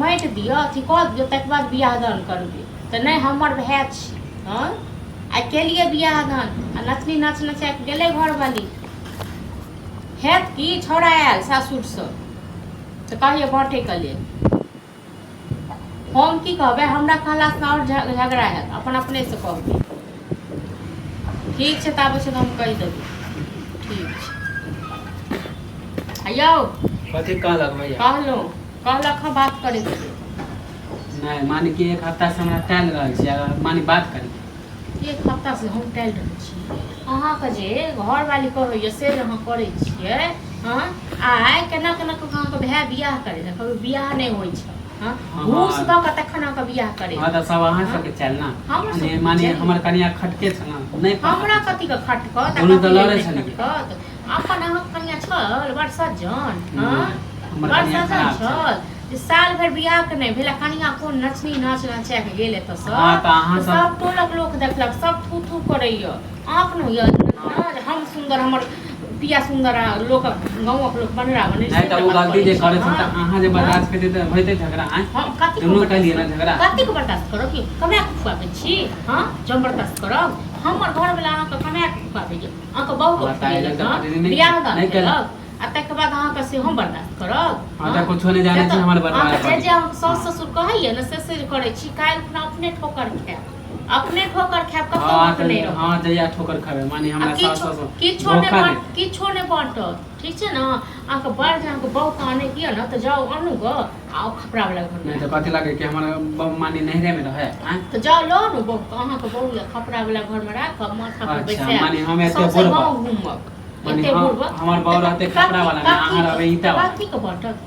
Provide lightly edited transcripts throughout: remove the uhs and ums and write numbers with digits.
माटि दिअ अथी कऽ दियौ तकर बाद बियाह दान करबै तऽ नहि हमर भाय छी हँ आ केलिए बियाह दान आ नचनी नाच नचा के गेलै घरवाली हैत कि छौड़ा आयल सासुरसँ तऽ कहिए बाँटैके लेल हम की कहबै हमरा कहलासँ आओर झगड़ा हैत अपने से कहबै ठीक छै तऽ आबै छै तऽ हम कहि देबै ठीक छै यौ कथी कहलक भैया कहलक हँ बात करे के नहीं मानी कि एक हफ्ता से हमरा टाइल रहल छी अगर मानी बात करी एक हफ्ता से हम टाइल रहल छी अहाँके जे घरवाली कहैए से जे अहाँ करै छियै हँ आइ केना केना कऽ अहाँके भाय बियाह करे छै कभी बियाह नहि होइ छै घूस दऽ कऽ तखन अहाँके बियाह करे हाँ तऽ सब अहाँ सबके चल ना मानी हमर कनिया खटके छ ना नहीं हमरा कथी के खटकत दुनू तऽ लड़ै छली अपन अहाँके कनिया छल बड़ सज्जन हँ हमर बड़ कनिया सज्जन खराब छल जे साल भरि बियाह के नहि भेला कनिया कोन नचनी नाच नचा के गेल एतऽ हाँ तऽ अहाँ सब टोलक लोक देखलक सब थू थू करैया आँख न होइए हम सुंदर हमर पिया सुंदर लोक गाँवक लोक बनरा बनै नहीं तऽ वो गलती जे करे छै तऽ अहाँ जे बर्दाश्त करते तऽ होइते झगड़ा हम कथी दुनू कहलिए ना झगड़ा कथी के बर्दाश्त करब कि कमाय के खुआबै छी हां जब बर्दाश्त करब हमर घर वाला अहाँ के कमाय के खुआबै अहाँ के बहु के बियाह दान केलक आ तकर बाद अहाँ के से हम बर्दाश्त करब हां तऽ कुछो नहि जानै छी हमर बर्दाश्त जे जे हम सास ससुर कहैया ने से करै छी काल्हि अपने ठोकर खायब अपने ठोकर खायब कतौ नहीं रह हां जया ठोकर खाबे माने हमरा सास ससुर किछो नहीं बांटत ठीक छै ना अहाँके बड़ जे अहाँके बहु आने किया ना तऽ जाओ अनु गो आओ खपरा वाला घर में नहीं तो कथी लागे कि हमर मानी नहरे में रहे तो जाओ लो नु बहु अहाँके बहु खपरा वाला घर में राख माथा पर बैठे माने हम एते बुढ़बा घूमब माने हमर बहु रहते खपरा वाला में अहाँ रहबे ईटा वाला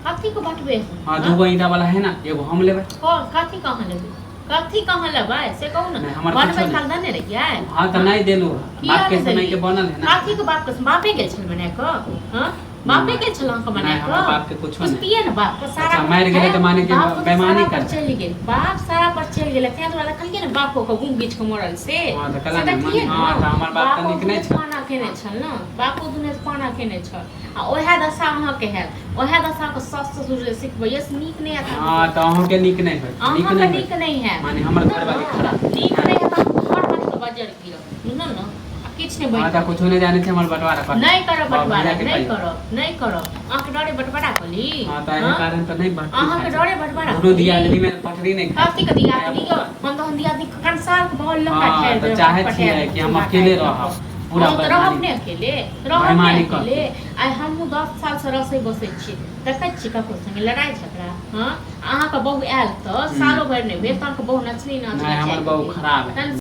कथी के बांटबे हां दूगो ईटा वाला है ना एगो हम लेबे कथी कहां लेबे कथी कहां लेबै से कहू ना बनबै खाल देने रहियै हां त नहीं देलु बाप के समय के बनल है ना कथी के बाप के बापे गेल छल बना के हां बापे गेल छल अहाँ के बना के बाप के कुछो नहीं पिए ना बाप के सारा मार गेले त माने के बेईमानी कर चल गेल बाप सारा पर चल गेल तै दुआरे कहलिए ना बापो के गुम बीच के मरल से हां त कला नहीं हां त हमर बाप त निक नहीं छ पाना केने छल ना बापो दुने पाना केने छल आ ओहे दशा अहाँ के है ओहे दशा के सास ससुर जे सिखबैया से नीक नहीं आता हां त अहाँ के नीक नहीं है नीक नहीं है माने हमर घर वाली खराब नीक नहीं है घर वाली के बजर किया सुनो ना किछ नहीं हां त कुछो नहीं जाने छै हमर बटवारा कर नहीं करब बटवारा नहीं करब अहाँ के डरे बटवारा कली हां त एही कारण त नहीं बट अहाँ के डरे बटवारा दोनों दियादनी में पटरी नहीं कथी के दियादनी यो हम तो दियादनी कंसार के बहुत लंबा ठहर दे चाहे छिए कि हम अकेले रहब पूरा रहब ने अकेले आई हम 10 साल से रसै बसै छी देखै छी ककरो संगे लड़ाई झगड़ा हां अहाँ के बहु आयल त सालो भर नहीं भेल त के बहु नचनी नाच हमर बहु खराब है